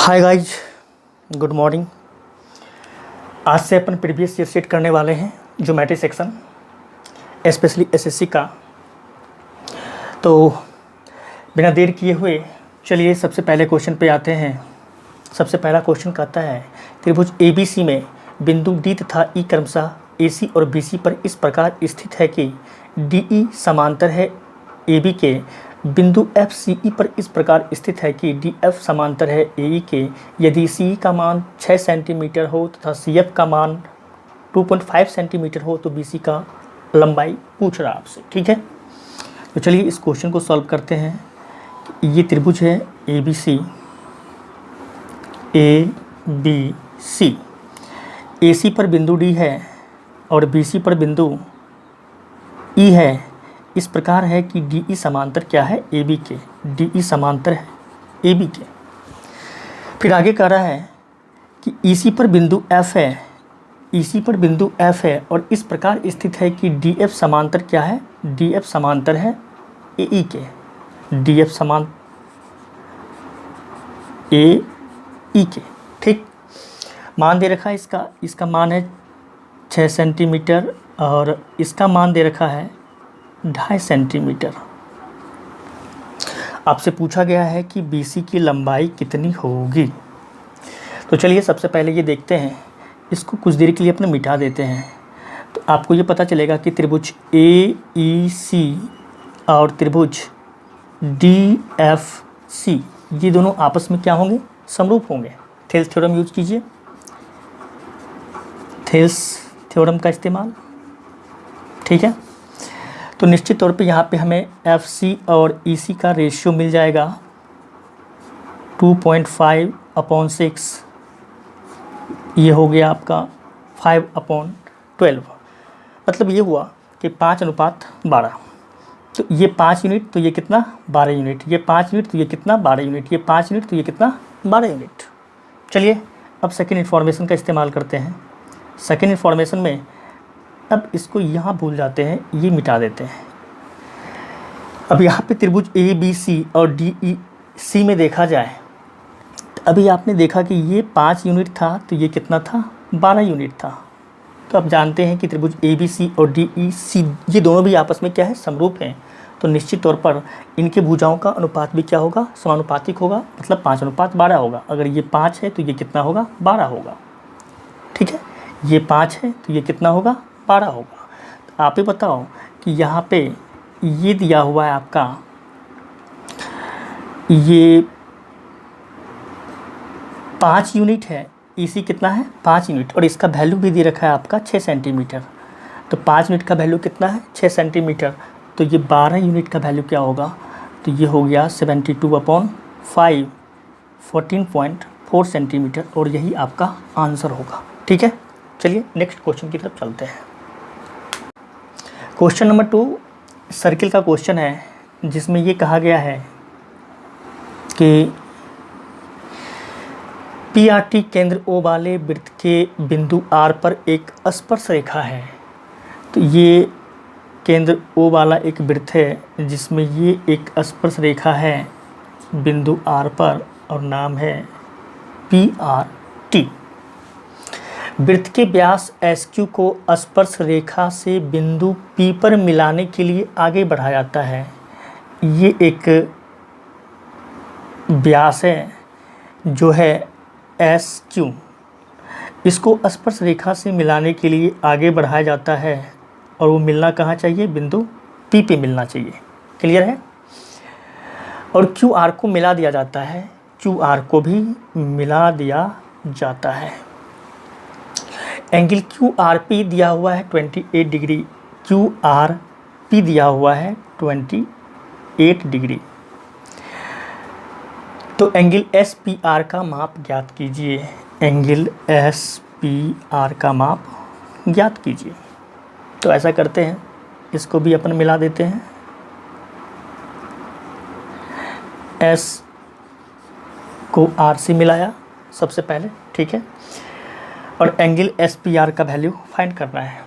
Hi guys, good morning. आज से अपन previous year set करने वाले हैं ज्योमेट्री सेक्शन, स्पेशली एसएससी का। तो बिना देर किए हुए चलिए सबसे पहले क्वेश्चन पे आते हैं। सबसे पहला क्वेश्चन कहता है त्रिभुज ABC में बिंदु D तथा E क्रमशः AC और BC पर इस प्रकार स्थित है कि DE समांतर है AB के। बिंदु FCE पर इस प्रकार स्थित है कि DF समांतर है AE के। यदि CE का मान 6 सेंटीमीटर हो तथा CF का मान 2.5 सेंटीमीटर हो तो BC का लंबाई पूछ रहा आपसे। ठीक है, तो चलिए इस क्वेश्चन को सॉल्व करते हैं। ये त्रिभुज है ABC, AC पर बिंदु D है और BC पर बिंदु E है। इस प्रकार है कि DE समांतर क्या है AB के। DE समांतर है AB के। फिर आगे कह रहा है कि EC पर बिंदु F है। EC पर बिंदु F है और इस प्रकार स्थित है कि DF समांतर क्या है। DF समांतर है AE के। DF समान AE के। ठीक, मान दे रखा है इसका मान है 6 सेंटीमीटर और इसका मान दे रखा है 2.5 सेंटीमीटर। आपसे पूछा गया है कि BC की लंबाई कितनी होगी। तो चलिए सबसे पहले ये देखते हैं, इसको कुछ देर के लिए अपने मिटा देते हैं। तो आपको ये पता चलेगा कि त्रिभुज AEC और त्रिभुज DFC ये दोनों आपस में क्या होंगे, समरूप होंगे। थेल्स थ्योरम यूज कीजिए, थेल्स थ्योरम का इस्तेमाल। ठीक है, तो निश्चित तौर पे यहाँ पे हमें FC और EC का रेशियो मिल जाएगा 2.5/6। ये हो गया आपका 5/12। मतलब ये हुआ कि 5:12। तो ये 5 यूनिट तो ये कितना 12 यूनिट, ये 5 यूनिट तो ये कितना 12 यूनिट, ये 5 यूनिट तो ये कितना 12 यूनिट। चलिए अब सेकेंड इन्फॉर्मेशन का इस्तेमाल करते हैं। सेकेंड इन्फॉर्मेशन में अब इसको यहाँ भूल जाते हैं, ये मिटा देते हैं। अब यहाँ पे त्रिभुज ABC और DEC में देखा जाए, अभी आपने देखा कि ये 5 यूनिट था तो ये कितना था 12 यूनिट था। तो अब जानते हैं कि त्रिभुज ABC और DEC ये दोनों भी आपस में क्या है, समरूप हैं। तो निश्चित तौर पर इनके भुजाओं का अनुपात भी क्या होगा, समानुपातिक होगा, मतलब 5:12 होगा। अगर ये 5 है तो ये कितना होगा 12 होगा। ठीक है, ये 5 है तो ये कितना होगा 12 होगा। तो आप ही बताओ कि यहाँ पे ये दिया हुआ है आपका, ये 5 यूनिट है, EC कितना है 5 यूनिट और इसका वैल्यू भी दे रखा है आपका 6 सेंटीमीटर। तो 5 यूनिट का वैल्यू कितना है 6 सेंटीमीटर। तो ये 12 यूनिट का वैल्यू क्या होगा, तो ये हो गया 72/5, 14.4 सेंटीमीटर और यही आपका आंसर होगा। ठीक है, चलिए नेक्स्ट क्वेश्चन की तरफ चलते हैं। क्वेश्चन नंबर 2 सर्किल का क्वेश्चन है, जिसमें ये कहा गया है कि PRT केंद्र O वाले वृत्त के बिंदु R पर एक स्पर्श रेखा है। तो ये केंद्र O वाला एक वृत्त है जिसमें ये एक स्पर्श रेखा है बिंदु R पर और नाम है PRT। वृत्त के व्यास SQ को स्पर्श रेखा से बिंदु P पर मिलाने के लिए आगे बढ़ाया जाता है। ये एक व्यास है जो है SQ, इसको स्पर्श रेखा से मिलाने के लिए आगे बढ़ाया जाता है और वो मिलना कहाँ चाहिए, बिंदु P पे मिलना चाहिए। क्लियर है। और QR को मिला दिया जाता है, QR को भी मिला दिया जाता है। एंगल QRP दिया हुआ है 28 डिग्री, QRP दिया हुआ है 28 डिग्री। तो एंगल SPR का माप ज्ञात कीजिए। एंगल SPR का माप ज्ञात कीजिए। तो ऐसा करते हैं, इसको भी अपन मिला देते हैं। S को R से मिलाया सबसे पहले, ठीक है, और एंगल SPR का वैल्यू फाइंड करना है।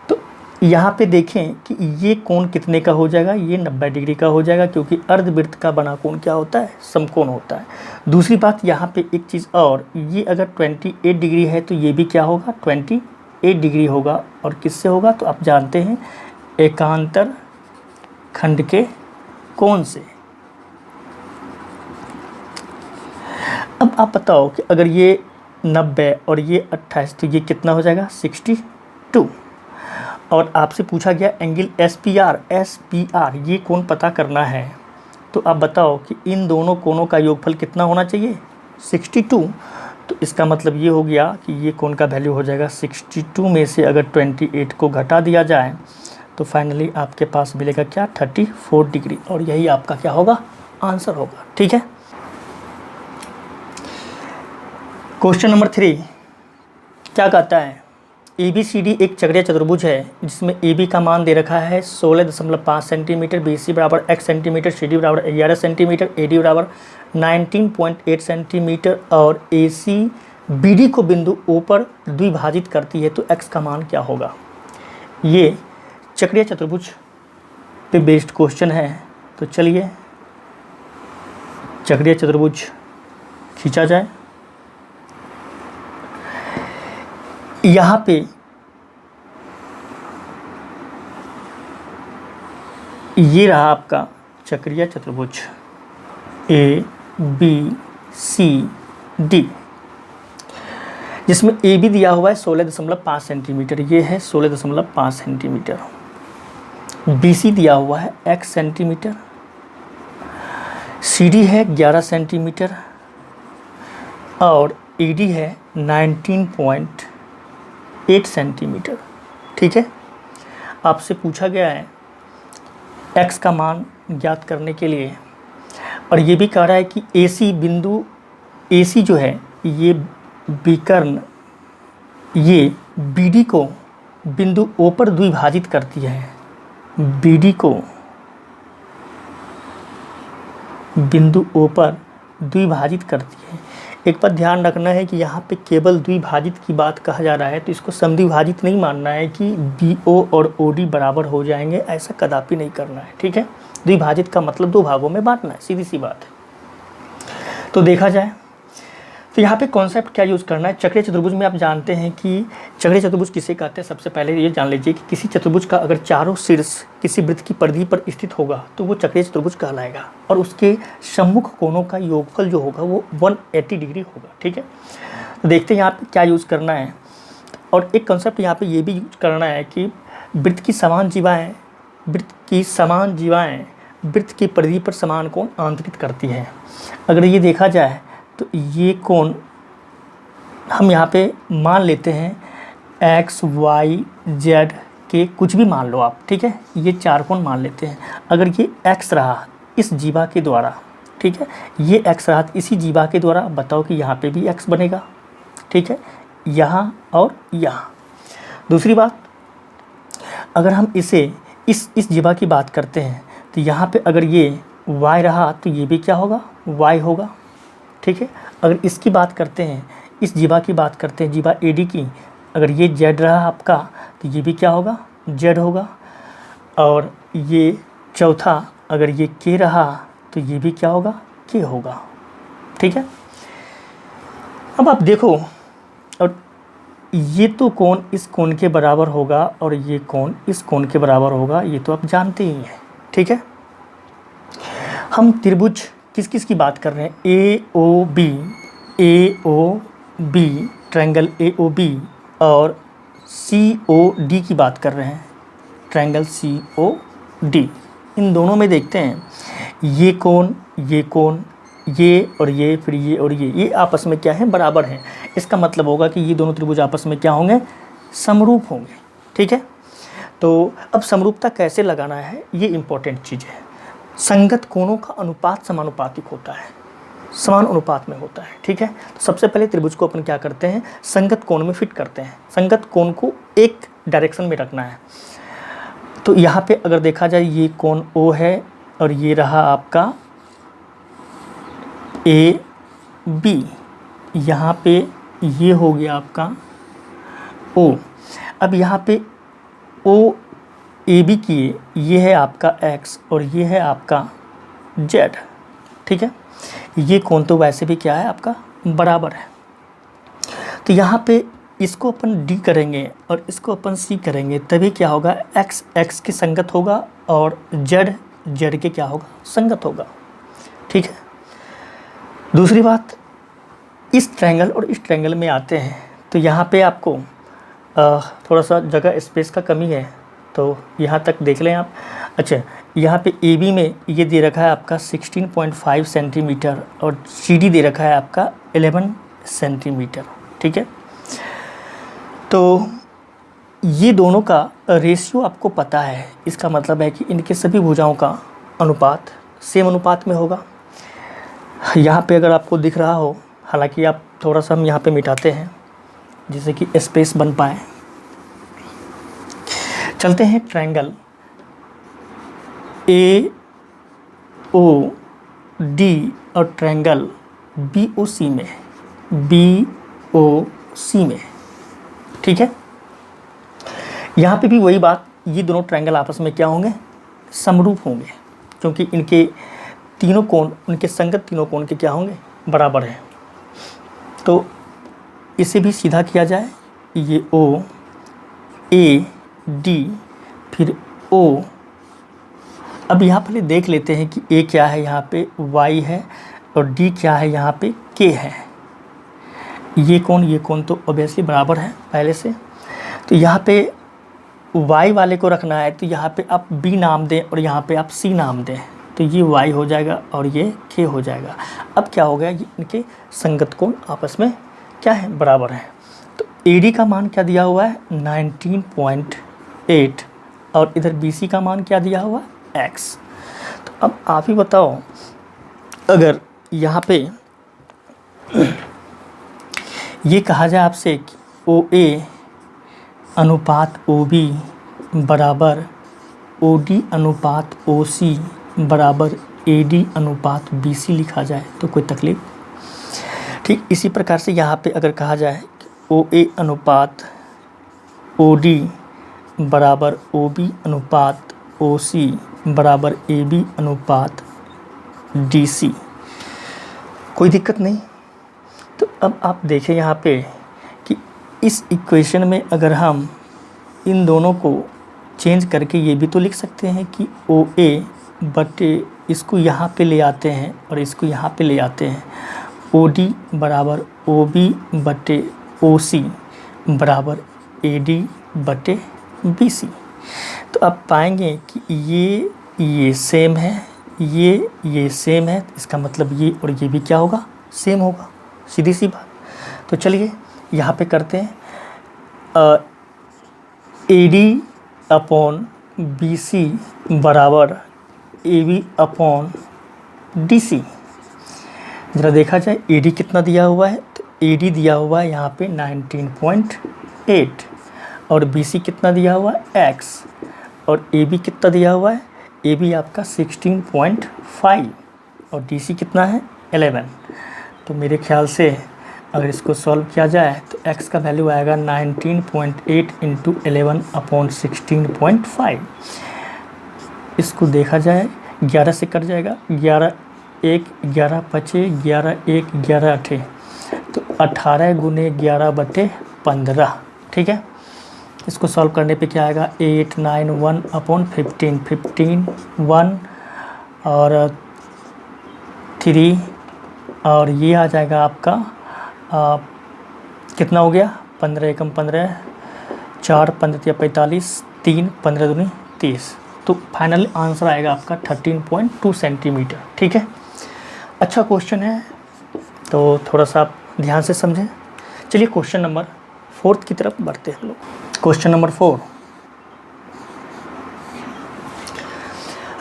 तो यहाँ पे देखें कि ये कोण कितने का हो जाएगा, ये 90 डिग्री का हो जाएगा, क्योंकि अर्धवृत्त का बना कोण क्या होता है, समकोण होता है। दूसरी बात यहाँ पे एक चीज़ और, ये अगर 28 डिग्री है तो ये भी क्या होगा, 28 डिग्री होगा। और किससे होगा, तो आप जानते हैं एकांतर खंड के कोण से। अब आप बताओ कि अगर ये 90 और ये 28 तो ये कितना हो जाएगा, 62। और आपसे पूछा गया एंगल SPR ये कोण पता करना है, तो आप बताओ कि इन दोनों कोणों का योगफल कितना होना चाहिए, 62। तो इसका मतलब ये हो गया कि ये कोण का वैल्यू हो जाएगा 62 में से अगर 28 को घटा दिया जाए तो फाइनली आपके पास मिलेगा क्या, 34 डिग्री। और यही आपका क्या होगा, आंसर होगा। ठीक है। क्वेश्चन नंबर 3 क्या कहता है, ABCD एक चक्रीय चतुर्भुज है जिसमें AB का मान दे रखा है 16.5 सेंटीमीटर, BC बराबर x सेंटीमीटर, CD बराबर 11 सेंटीमीटर, AD बराबर 19.8 सेंटीमीटर और AC BD को बिंदु O पर द्विभाजित करती है, तो x का मान क्या होगा। ये चक्रीय चतुर्भुज पे बेस्ड क्वेश्चन है। तो चलिए चक्रीय चतुर्भुज खींचा जाए। यहाँ पे ये रहा आपका चक्रीय चतुर्भुज ABCD, जिसमें AB दिया हुआ है 16.5 सेंटीमीटर, ये है 16.5 सेंटीमीटर। BC दिया हुआ है x सेंटीमीटर, CD है 11 सेंटीमीटर और AD है 19.8 सेंटीमीटर। ठीक है। आपसे पूछा गया है x का मान ज्ञात करने के लिए, और ये भी कह रहा है कि AC बिंदु, AC जो है ये विकर्ण, ये BD को बिंदु O पर द्विभाजित करती है, BD को बिंदु O पर द्विभाजित करती है। एक बात ध्यान रखना है कि यहाँ पे केवल द्विभाजित की बात कहा जा रहा है, तो इसको समद्विभाजित नहीं मानना है कि BO और OD बराबर हो जाएंगे, ऐसा कदापि नहीं करना है। ठीक है। द्विभाजित का मतलब दो भागों में बांटना है, सीधी सी बात है। तो देखा जाए तो यहाँ पे कॉन्सेप्ट क्या यूज़ करना है। चक्रीय चतुर्भुज में आप जानते हैं कि चक्रीय चतुर्भुज किसे कहते हैं। सबसे पहले ये जान लीजिए कि किसी चतुर्भुज का अगर चारों शीर्ष किसी वृत्त की परिधि पर स्थित होगा तो वो चक्रीय चतुर्भुज कहलाएगा, और उसके सम्मुख कोणों का योगफल जो होगा वो 180 डिग्री होगा। ठीक है। तो देखते हैं यहाँ पे क्या यूज़ करना है। और एक कॉन्सेप्ट यहाँ पे ये भी यूज करना है कि वृत्त की समान जीवाएँ वृत्त की परिधि पर समान कोण आंतरित करती हैं। अगर ये देखा जाए तो ये कोण हम यहाँ पे मान लेते हैं x, y, z के कुछ भी मान लो आप। ठीक है। ये चार कोण मान लेते हैं। अगर ये x रहा इस जीवा के द्वारा, ठीक है, ये x रहा इसी जीवा के द्वारा, बताओ कि यहाँ पे भी x बनेगा। ठीक है, यहाँ और यहाँ। दूसरी बात, अगर हम इसे इस जीवा की बात करते हैं तो यहाँ पे अगर ये y रहा तो ये भी क्या होगा, y होगा। ठीक है। अगर इसकी बात करते हैं, इस जीवा की बात करते हैं, जीवा AD की, अगर ये Z रहा आपका तो ये भी क्या होगा, Z होगा। और ये चौथा अगर ये K रहा तो ये भी क्या होगा, K होगा। ठीक है। अब आप देखो, और ये तो कोण इस कोण के बराबर होगा और ये कोण इस कोण के बराबर होगा, ये तो आप जानते ही हैं। ठीक है। हम त्रिभुज किस किस की बात कर रहे हैं, AOB ट्रायंगल AOB और COD की बात कर रहे हैं, ट्रायंगल COD। इन दोनों में देखते हैं ये कोण, ये और ये, फिर ये और ये आपस में क्या है, बराबर हैं। इसका मतलब होगा कि ये दोनों त्रिभुज आपस में क्या होंगे, समरूप होंगे। ठीक है। तो अब समरूपता कैसे लगाना है, ये इम्पोर्टेंट चीज़ है। संगत कोणों का अनुपात समानुपातिक होता है, समान अनुपात में होता है। ठीक है। तो सबसे पहले त्रिभुज को अपन क्या करते हैं, संगत कोण में फिट करते हैं। संगत कोण को एक डायरेक्शन में रखना है। तो यहाँ पे अगर देखा जाए ये कोण O है और ये रहा आपका AB, यहाँ पे ये हो गया आपका O। अब यहाँ पे O ए बी किए, ये है आपका x और ये है आपका z, ठीक है। ये कोण तो वैसे भी क्या है आपका बराबर है। तो यहाँ पे इसको अपन d करेंगे और इसको अपन c करेंगे, तभी क्या होगा, x x के संगत होगा और z z के क्या होगा, संगत होगा, ठीक है। दूसरी बात, इस ट्रायंगल और इस ट्रायंगल में आते हैं तो यहाँ पे आपको थोड़ा सा जगह स्पेस का कमी है, तो यहाँ तक देख लें आप। अच्छा, यहाँ पे ए बी में ये दे रखा है आपका 16.5 सेंटीमीटर और सी डी दे रखा है आपका 11 सेंटीमीटर, ठीक है। तो ये दोनों का रेशियो आपको पता है, इसका मतलब है कि इनके सभी भुजाओं का अनुपात सेम अनुपात में होगा। यहाँ पे अगर आपको दिख रहा हो, हालांकि आप थोड़ा सा हम यहाँ पे मिटाते हैं जिससे कि स्पेस बन पाए। चलते हैं ट्रायंगल ए ओ डी और ट्रायंगल बी ओ सी में, बी ओ सी में, ठीक है। यहाँ पे भी वही बात, ये दोनों ट्रायंगल आपस में क्या होंगे, समरूप होंगे, क्योंकि इनके तीनों कोण, उनके संगत तीनों कोण के क्या होंगे, बराबर हैं। तो इसे भी सीधा किया जाए, ये ओ ए डी फिर ओ। अब यहाँ पहले देख लेते हैं कि ए क्या है, यहाँ पे वाई है और डी क्या है, यहाँ पे के है। ये कोण तो ऑब्वियसली बराबर है पहले से। तो यहाँ पे वाई वाले को रखना है, तो यहाँ पे आप बी नाम दें और यहाँ पे आप सी नाम दें, तो ये वाई हो जाएगा और ये के हो जाएगा। अब क्या हो गया, ये इनके संगत कोण आपस में क्या है, बराबर है। तो ए डी का मान क्या दिया हुआ है, 19.8 और इधर बी सी का मान क्या दिया हुआ है, x। तो अब आप ही बताओ, अगर यहाँ पे ये कहा जाए आपसे कि ओ ए अनुपात ओ बी बराबर ओ डी अनुपात ओ सी बराबर ए डी अनुपात बी सी लिखा जाए तो कोई तकलीफ। ठीक इसी प्रकार से यहाँ पे अगर कहा जाए कि ओ ए अनुपात ओ डी बराबर ओ बी अनुपात ओ सी बराबर ए बी अनुपात डी सी, कोई दिक्कत नहीं। तो अब आप देखें यहाँ पे कि इस इक्वेशन में अगर हम इन दोनों को चेंज करके ये भी तो लिख सकते हैं कि ओ ए बटे, इसको यहाँ पे ले आते हैं और इसको यहाँ पे ले आते हैं, ओ डी बराबर ओ बी बटे ओ सी बराबर ए डी बटे बी सी। तो आप पाएंगे कि ये सेम है, ये सेम है, इसका मतलब ये और ये भी क्या होगा, सेम होगा, सीधी सी बात। तो चलिए यहाँ पे करते हैं, A D upon B C बराबर A B upon D C. ज़रा देखा जाए ए डी कितना दिया हुआ है, तो ए डी दिया हुआ है यहाँ पे 19.8 और बी सी कितना दिया हुआ है, x, और ए बी कितना दिया हुआ है, ए बी आपका 16.5 और डी सी कितना है, 11। तो मेरे ख्याल से अगर इसको सॉल्व किया जाए तो x का वैल्यू आएगा 19.8 इंटू 11 अपॉन 16.5। इसको देखा जाए 11 से कट जाएगा, 11 1 11 बचे 11 1 11 8, तो 18 गुने 11 बटे 15, ठीक है। इसको सॉल्व करने पे क्या आएगा, 8 9 1 अपॉन 15 15 1 और 3 और ये आ जाएगा आपका कितना हो गया, 15 एकम 15 4 15 45 3 15 दूनी 30। तो फाइनल आंसर आएगा आपका 13.2 सेंटीमीटर, ठीक है। अच्छा क्वेश्चन है, तो थोड़ा सा आप ध्यान से समझें। चलिए क्वेश्चन नंबर 4 की तरफ बढ़ते हैं लोग। क्वेश्चन नंबर 4,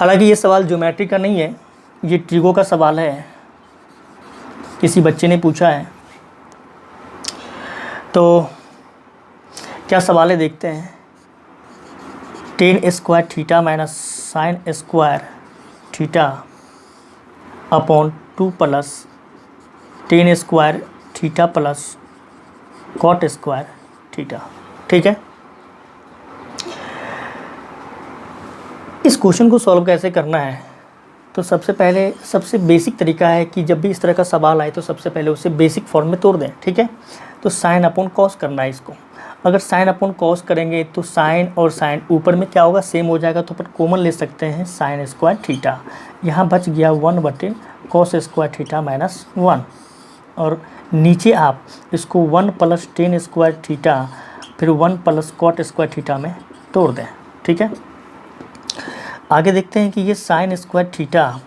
हालांकि ये सवाल ज्योमेट्री का नहीं है, ये ट्रिगो का सवाल है, किसी बच्चे ने पूछा है। तो क्या सवाल है देखते हैं। Tan square theta minus sine square theta upon 2 plus tan square theta plus cot square theta, ठीक है। इस क्वेश्चन को सॉल्व कैसे करना है, तो सबसे पहले सबसे बेसिक तरीका है कि जब भी इस तरह का सवाल आए तो सबसे पहले उसे बेसिक फॉर्म में तोड़ दें। ठीक है, तो साइन अपॉन कॉस करना है इसको। अगर साइन अपॉन कॉस करेंगे तो साइन और साइन ऊपर में क्या होगा, सेम हो जाएगा, तो अपन कॉमन ले सकते हैं साइन स्क्वायर थीटा। यहाँ बच गया 1 कॉस स्क्वायर थीटा माइनस 1, और नीचे आप इसको 1 + tan स्क्वायर थीटा फिर 1 + cot स्क्वायर थीटा में तोड़ दें। ठीक है, आगे देखते हैं कि ये साइन स्क्वायर थीटा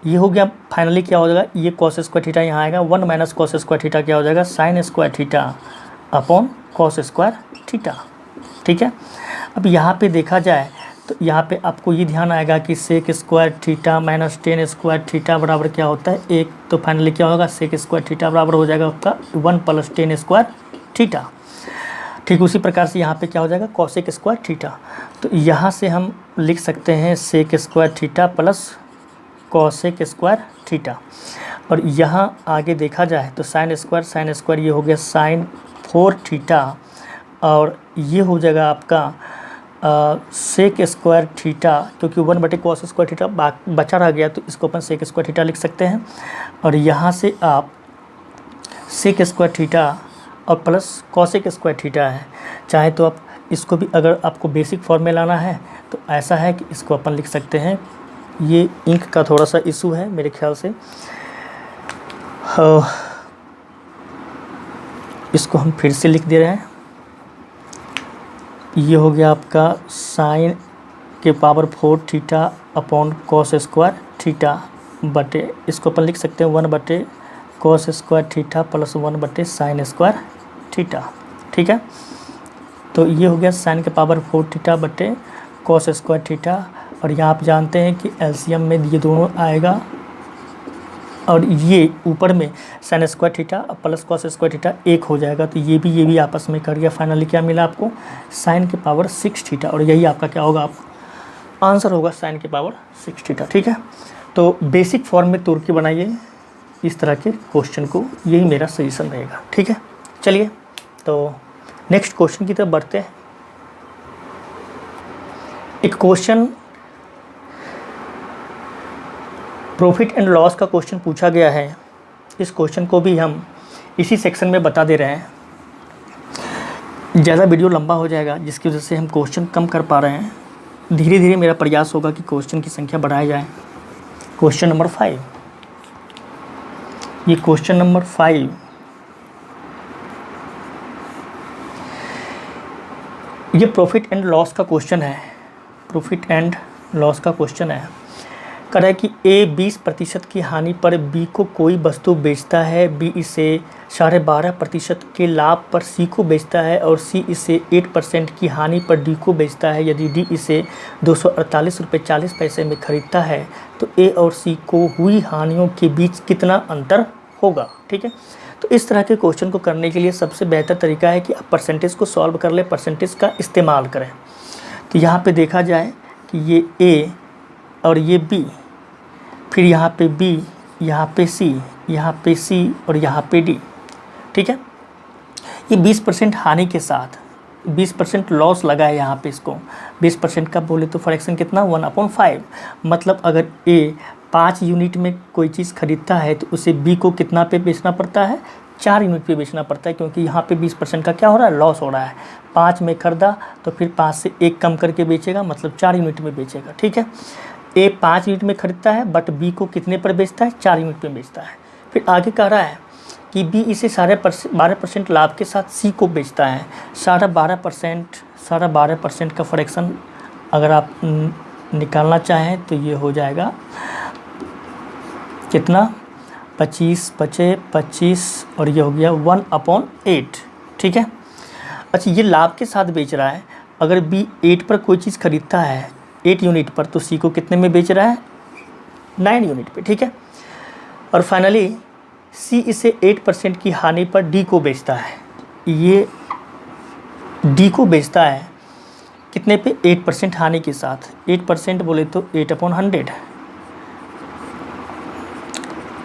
ये हो गया, फाइनली क्या हो जाएगा, ये कॉस स्क्वायर थीटा यहाँ आएगा, 1 - cos स्क्वायर थीटा क्या हो जाएगा, sign square theta upon cos square theta. ठीक है, अब यहाँ पे देखा जाए तो यहाँ पे आपको ये ध्यान आएगा कि sec square theta minus tan square theta बराबर क्या होता है 1, तो फाइनली क्या होगा, सेक स्क्वायर थीटा बराबर हो जाएगा आपका 1 + tan स्क्वायर थीटा। ठीक उसी प्रकार से यहाँ पे क्या हो जाएगा, कॉसेक स्क्वायर थीटा। तो यहाँ से हम लिख सकते हैं sec square theta plus cosec square theta, और यहाँ आगे देखा जाए तो साइन स्क्वायर ये हो गया साइन 4 थीटा, और ये हो जाएगा आपका सेक स्क्वायर थीटा, क्योंकि 1 / cos स्क्वायर थीटा बचा रह गया तो इसको अपन सेक स्क्वायर थीटा लिख सकते हैं। और यहाँ से आप सेक स्क्वायर थीटा और प्लस कॉसेक स्क्वायर थीटा है, चाहे तो आप इसको भी, अगर आपको बेसिक फॉर्म में लाना है तो ऐसा है कि इसको अपन लिख सकते हैं। ये इंक का थोड़ा सा इशू है मेरे ख्याल से, इसको हम फिर से लिख दे रहे हैं। ये हो गया आपका साइन के power 4 theta upon cos square theta बटे, इसको अपन लिख सकते हैं 1 / cos square theta plus 1 / sign square theta. ठीक है, तो ये हो गया साइन के पावर 4 थीटा बटे कॉस स्क्वायर थीटा, और यहाँ आप जानते हैं कि एलसीएम में ये दोनों आएगा, और ये ऊपर में sign square theta plus cos square theta 1 हो जाएगा, तो ये भी आपस में कर गया। फाइनली क्या मिला आपको, साइन के पावर 6 थीटा, और यही आपका क्या होगा, आप आंसर होगा साइन के पावर 6 थीटा। ठीक है, तो बेसिक फॉर्म में तोड़ के बनाइए इस तरह के क्वेश्चन को, यही मेरा सजेशन रहेगा। ठीक है, चलिए तो नेक्स्ट क्वेश्चन की तरफ बढ़ते हैं। एक क्वेश्चन प्रॉफिट एंड लॉस का क्वेश्चन पूछा गया है। इस क्वेश्चन को भी हम इसी सेक्शन में बता दे रहे हैं, ज़्यादा वीडियो लंबा हो जाएगा जिसकी वजह से हम क्वेश्चन कम कर पा रहे हैं। धीरे धीरे मेरा प्रयास होगा कि क्वेश्चन की संख्या बढ़ाई जाए। क्वेश्चन नंबर 5, ये क्वेश्चन नंबर 5 ये प्रॉफिट एंड लॉस का क्वेश्चन है। प्रॉफिट एंड लॉस का क्वेश्चन है, कह रहा है कि ए 20% की हानि पर बी को कोई वस्तु बेचता है, बी इसे 12.5% के लाभ पर सी को बेचता है, और सी इसे 8% की हानि पर डी को बेचता है। यदि डी इसे 248 रुपये 40 पैसे में खरीदता है तो ए और सी को हुई हानियों के बीच कितना अंतर होगा। ठीक है, तो इस तरह के क्वेश्चन को करने के लिए सबसे बेहतर तरीका है कि आप परसेंटेज को सॉल्व कर ले, परसेंटेज का इस्तेमाल करें। तो यहाँ पे देखा जाए कि ये ए और ये बी, फिर यहाँ पे बी, यहाँ पे सी, यहाँ पे सी और यहाँ पे डी। ठीक है, ये 20% हानि के साथ 20% लॉस लगा है यहाँ पे। इसको 20% का बोले तो फ्रैक्शन कितना 1/5, मतलब अगर ए 5 यूनिट में कोई चीज़ खरीदता है तो उसे बी को कितना पे बेचना पड़ता है, 4 यूनिट पे बेचना पड़ता है, क्योंकि यहाँ पे 20% का क्या हो रहा है, लॉस हो रहा है। 5 में खरीदा तो फिर 5 से 1 कम करके बेचेगा, मतलब 4 यूनिट में बेचेगा। ठीक है, ए 5 यूनिट में खरीदता है बट बी को कितने पर बेचता है, 4 यूनिट पे बेचता है। फिर आगे कह रहा है कि बी इसे 12% लाभ के साथ सी को बेचता है। 12% का फ्रैक्शन अगर आप निकालना चाहें तो ये हो जाएगा कितना, 25 बचे 25, और ये हो गया 1/8। ठीक है, अच्छा ये लाभ के साथ बेच रहा है। अगर बी 8 पर कोई चीज़ खरीदता है 8 यूनिट पर, तो सी को कितने में बेच रहा है, 9 यूनिट पे। ठीक है, और फाइनली सी इसे 8% की हानि पर डी को बेचता है। ये डी को बेचता है कितने पे, 8% हानि के साथ। 8% बोले तो 8/100,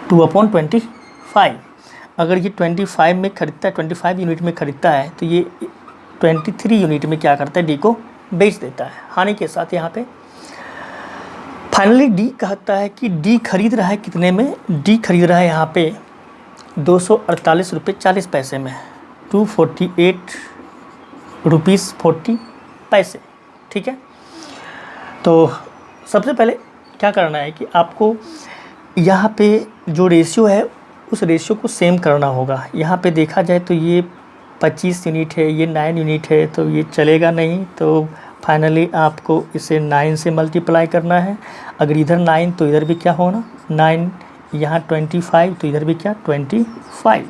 2/25। अगर ये 25 में खरीदता है, 25 यूनिट में खरीदता है, तो ये 23 यूनिट में क्या करता है, डी को बेच देता है हानि के साथ। यहाँ पे फाइनली डी कहता है कि डी खरीद रहा है कितने में, डी खरीद रहा है यहाँ पे 248 रुपये 40 पैसे में, 248 रुपीज़ 40 पैसे। ठीक है, तो सबसे पहले क्या करना है कि आपको यहाँ पे जो रेशियो है उस रेशियो को सेम करना होगा। यहाँ पे देखा जाए तो ये 25 यूनिट है, ये 9 यूनिट है, तो ये चलेगा नहीं। तो फाइनली आपको इसे 9 से मल्टीप्लाई करना है। अगर इधर 9 तो इधर भी क्या होना 9, यहाँ 25 तो इधर भी क्या 25।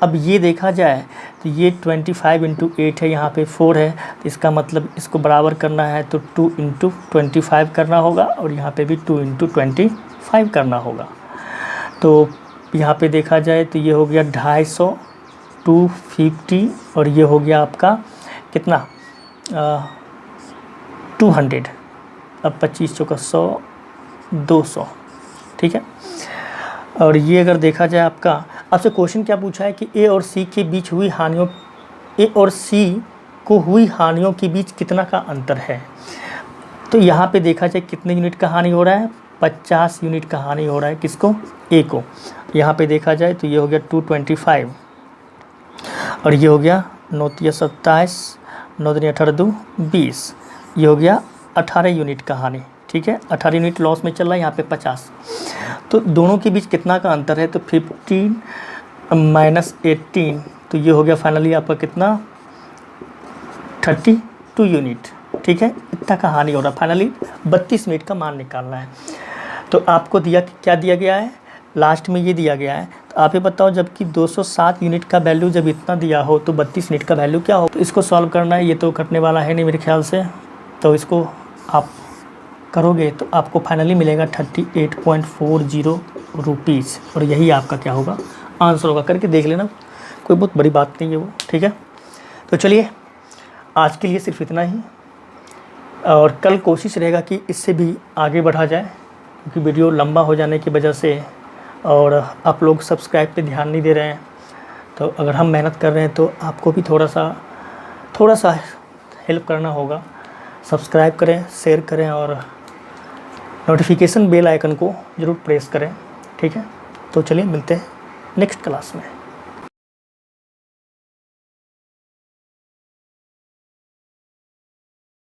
अब ये देखा जाए तो ये 25 इंटू 8 है, यहाँ पे 4 है, तो इसका मतलब इसको बराबर करना है तो 2 इंटू 25 करना होगा, और यहाँ पे भी 2 इंटू 25 करना होगा। तो यहाँ पे देखा जाए तो ये हो गया 250, 250, और ये हो गया आपका कितना 200। अब 25 चौका 100, 200। ठीक है, और ये अगर देखा जाए आपका आपसे क्वेश्चन क्या पूछा है कि ए और सी के बीच हुई हानियों, ए और सी को हुई हानियों के बीच कितना का अंतर है। तो यहाँ पे देखा जाए कितने यूनिट का हानि हो रहा है, 50 यूनिट का हानि हो रहा है, किसको, ए को। यहाँ पे देखा जाए तो ये हो गया 225, और ये हो गया 9 × 27, 9 × 18 2 20, ये हो गया 18 यूनिट का हानि। ठीक है, 18 यूनिट लॉस में चल रहा है, यहाँ पे 50। तो दोनों के बीच कितना का अंतर है, तो 15 माइनस 18, तो ये हो गया फाइनली आपका कितना 32 यूनिट। ठीक है, इतना का हानि हो रहा है। फाइनली 32 मिनट का मान निकालना है। तो आपको दिया क्या दिया गया है, लास्ट में ये दिया गया है। तो आप ये बताओ, जबकि 207 यूनिट का वैल्यू जब इतना दिया हो तो 32 मिनट का वैल्यू क्या हो। तो इसको सॉल्व करना है, ये तो कटने वाला है नहीं मेरे ख्याल से, तो इसको आप करोगे तो आपको फाइनली मिलेगा 38.40 रुपीज़, और यही आपका क्या होगा आंसर होगा। करके देख लेना, कोई बहुत बड़ी बात नहीं है वो। ठीक है, तो चलिए आज के लिए सिर्फ इतना ही, और कल कोशिश रहेगा कि इससे भी आगे बढ़ा जाए, क्योंकि वीडियो लंबा हो जाने की वजह से और आप लोग सब्सक्राइब पे ध्यान नहीं दे रहे हैं। तो अगर हम मेहनत कर रहे हैं तो आपको भी थोड़ा सा हेल्प करना होगा। सब्सक्राइब करें, शेयर करें, और नोटिफिकेशन बेल आइकन को ज़रूर प्रेस करें। ठीक है, तो चलिए मिलते हैं नेक्स्ट क्लास में।